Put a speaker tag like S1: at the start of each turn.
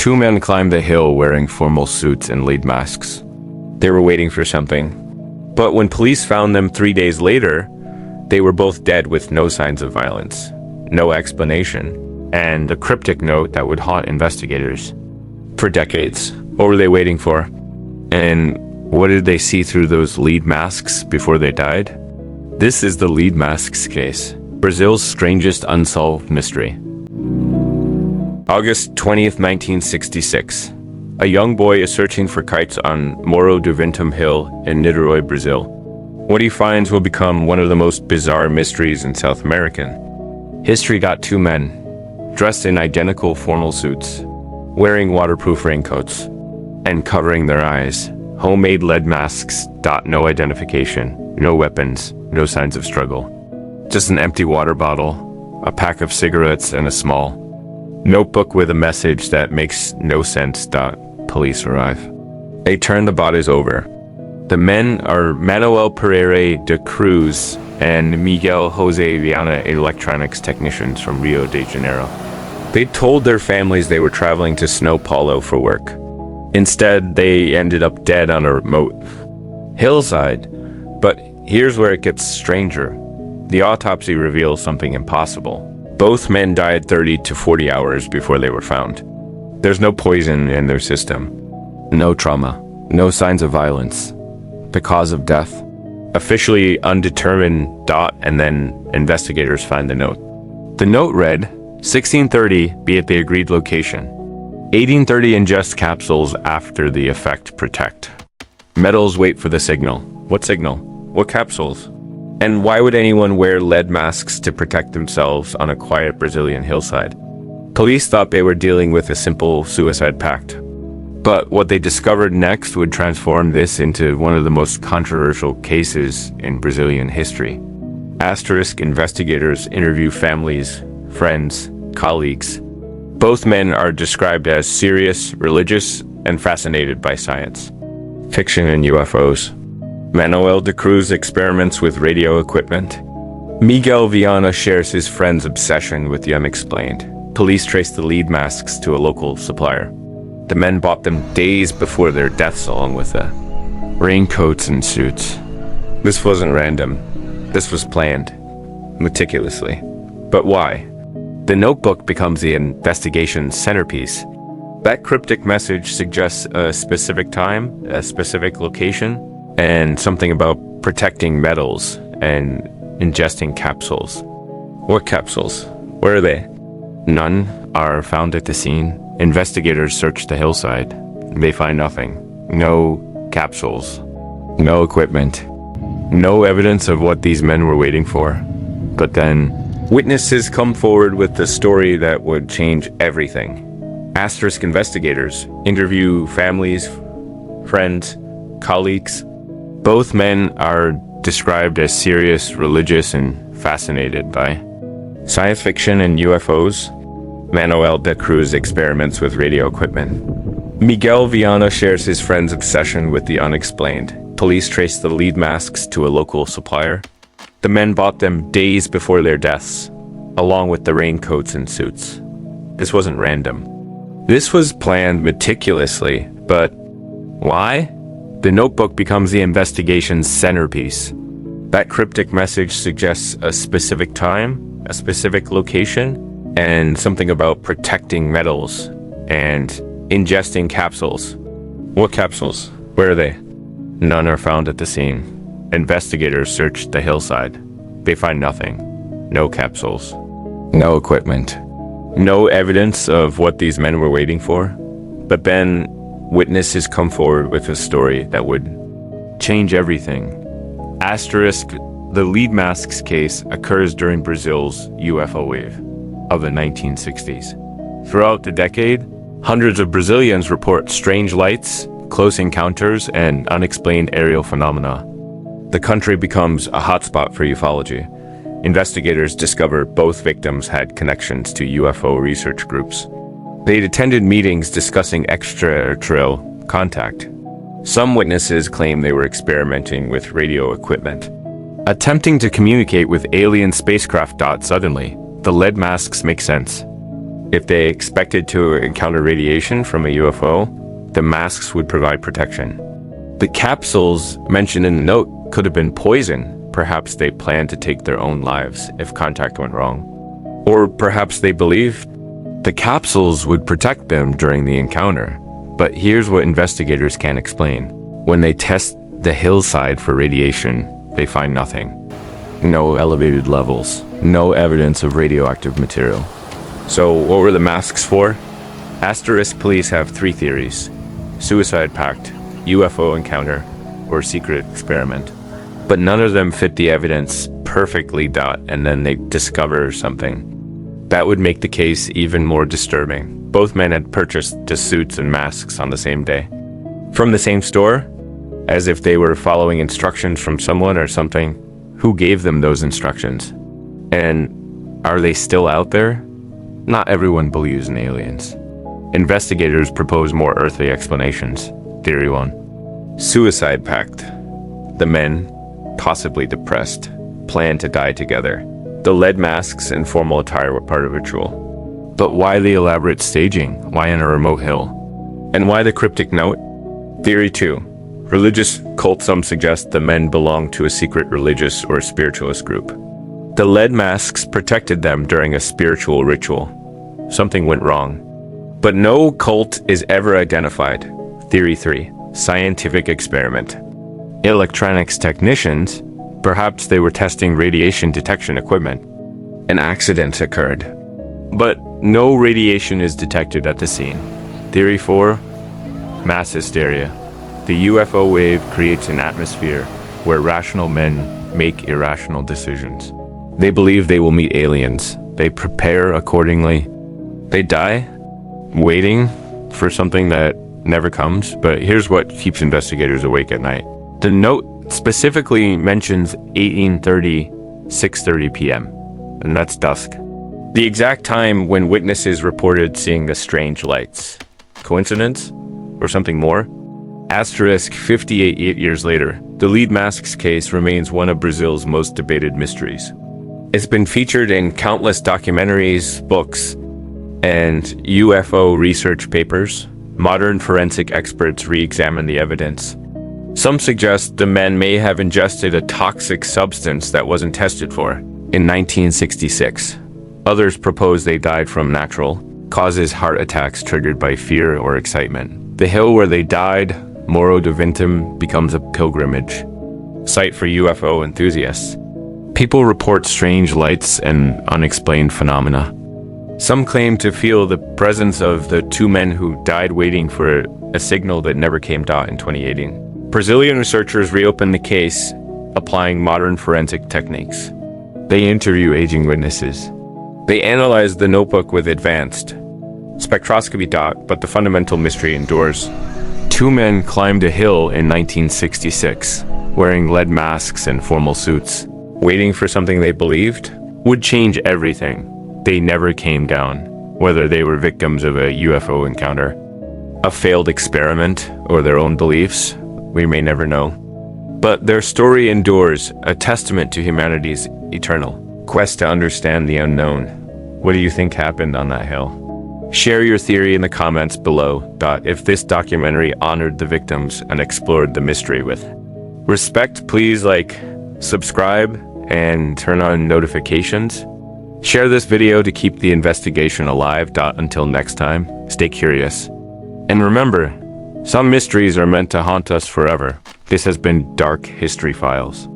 S1: Two men climbed the hill wearing formal suits and lead masks. They were waiting for something. But when police found them 3 days later, they were both dead with no signs of violence, no explanation, and a cryptic note that would haunt investigators for decades. What were they waiting for? And what did they see through those lead masks before they died? This is the lead masks case, Brazil's strangest unsolved mystery. August 20th, 1966. A young boy is searching for kites on Morro do Ventum Hill in Niterói, Brazil. What he finds will become one of the most bizarre mysteries in South America. History got two men, dressed in identical formal suits, wearing waterproof raincoats, and covering their eyes. Homemade lead masks. No identification, no weapons, no signs of struggle. Just an empty water bottle, a pack of cigarettes, and a small notebook with a message that makes no sense. Police arrive. They turn the bodies over. The men are Manoel de Cruz and Miguel Viana, electronics technicians from Rio de Janeiro. They told their families they were traveling to São Paulo for work. Instead, they ended up dead on a remote hillside. But here's where it gets stranger. The autopsy reveals something impossible. Both men died 30 to 40 hours before they were found. There's no poison in their system, no trauma, no signs of violence. The cause of death? Officially undetermined. And then investigators find the note. The note read, 1630, be at the agreed location. 1830, ingest capsules after the effect protect. Metals wait for the signal. What signal? What capsules? And why would anyone wear lead masks to protect themselves on a quiet Brazilian hillside? Police thought they were dealing with a simple suicide pact. But what they discovered next would transform this into one of the most controversial cases in Brazilian history. Asterisk investigators interview families, friends, colleagues. Both men are described as serious, religious, and fascinated by science, fiction, and UFOs. Manoel de Cruz experiments with radio equipment. Miguel Viana shares his friend's obsession with the unexplained. Police trace the lead masks to a local supplier. The men bought them days before their deaths, along with the raincoats and suits. This wasn't random. This was planned, meticulously. But why? The notebook becomes the investigation's centerpiece. That cryptic message suggests a specific time, a specific location, and something about protecting metals and ingesting capsules. What capsules? Where are they? None are found at the scene. Investigators search the hillside. They find nothing. No capsules. No equipment. No evidence of what these men were waiting for. But then, witnesses come forward with the story that would change everything. Asterisk investigators interview families, friends, colleagues. Both men are described as serious, religious, and fascinated by science fiction and UFOs. Manoel de Cruz experiments with radio equipment. Miguel Viana shares his friend's obsession with the unexplained. Police trace the lead masks to a local supplier. The men bought them days before their deaths, along with the raincoats and suits. This wasn't random. This was planned meticulously, but why? The notebook becomes the investigation's centerpiece. That cryptic message suggests a specific time, a specific location, and something about protecting metals and ingesting capsules. What capsules? Where are they? None are found at the scene. Investigators search the hillside. They find nothing. No capsules. No equipment. No evidence of what these men were waiting for. But then, witnesses come forward with a story that would change everything. Asterisk, the lead masks case occurs during Brazil's UFO wave of the 1960s. Throughout the decade, hundreds of Brazilians report strange lights, close encounters, and unexplained aerial phenomena. The country becomes a hotspot for ufology. Investigators discover both victims had connections to UFO research groups. They'd attended meetings discussing extraterrestrial contact. Some witnesses claim they were experimenting with radio equipment, attempting to communicate with alien spacecraft. Suddenly, the lead masks make sense. If they expected to encounter radiation from a UFO, the masks would provide protection. The capsules mentioned in the note could have been poison. Perhaps they planned to take their own lives if contact went wrong. Or perhaps they believed the capsules would protect them during the encounter. But here's what investigators can't explain. When they test the hillside for radiation, they find nothing. No elevated levels, no evidence of radioactive material. So what were the masks for? Asterisk police have three theories: suicide pact, UFO encounter, or secret experiment. But none of them fit the evidence perfectly. And then they discover something. That would make the case even more disturbing. Both men had purchased the suits and masks on the same day. From the same store? As if they were following instructions from someone or something. Who gave them those instructions? And are they still out there? Not everyone believes in aliens. Investigators propose more earthly explanations. Theory 1. Suicide pact. The men, possibly depressed, planned to die together. The lead masks and formal attire were part of the ritual. But why the elaborate staging? Why on a remote hill? And why the cryptic note? Theory 2. Religious cult. Some suggest the men belonged to a secret religious or spiritualist group. The lead masks protected them during a spiritual ritual. Something went wrong. But no cult is ever identified. Theory 3. Scientific experiment. Electronics technicians, perhaps they were testing radiation detection equipment. An accident occurred. But no radiation is detected at the scene. Theory 4. Mass hysteria. The UFO wave creates an atmosphere where rational men make irrational decisions. They believe they will meet aliens. They prepare accordingly. They die, waiting for something that never comes. But here's what keeps investigators awake at night. The note specifically mentions 1830, 6:30 p.m., and that's dusk. The exact time when witnesses reported seeing the strange lights. Coincidence? Or something more? Asterisk 58 years later, the lead masks case remains one of Brazil's most debated mysteries. It's been featured in countless documentaries, books, and UFO research papers. Modern forensic experts re-examine the evidence. Some suggest the men may have ingested a toxic substance that wasn't tested for in 1966. Others propose they died from natural causes, heart attacks triggered by fear or excitement. The hill where they died, Morro do Ventum, becomes a pilgrimage site for UFO enthusiasts. People report strange lights and unexplained phenomena. Some claim to feel the presence of the two men who died waiting for a signal that never came in 2018. Brazilian researchers reopened the case, applying modern forensic techniques. They interview aging witnesses. They analyze the notebook with advanced spectroscopy. But the fundamental mystery endures. Two men climbed a hill in 1966, wearing lead masks and formal suits, waiting for something they believed would change everything. They never came down, whether they were victims of a UFO encounter, a failed experiment, or their own beliefs. We may never know. But their story endures, a testament to humanity's eternal quest to understand the unknown. What do you think happened on that hill? Share your theory in the comments below. If this documentary honored the victims and explored the mystery with respect, please like, subscribe, and turn on notifications. Share this video to keep the investigation alive. Until next time, stay curious. And remember, some mysteries are meant to haunt us forever. This has been Dark History Files.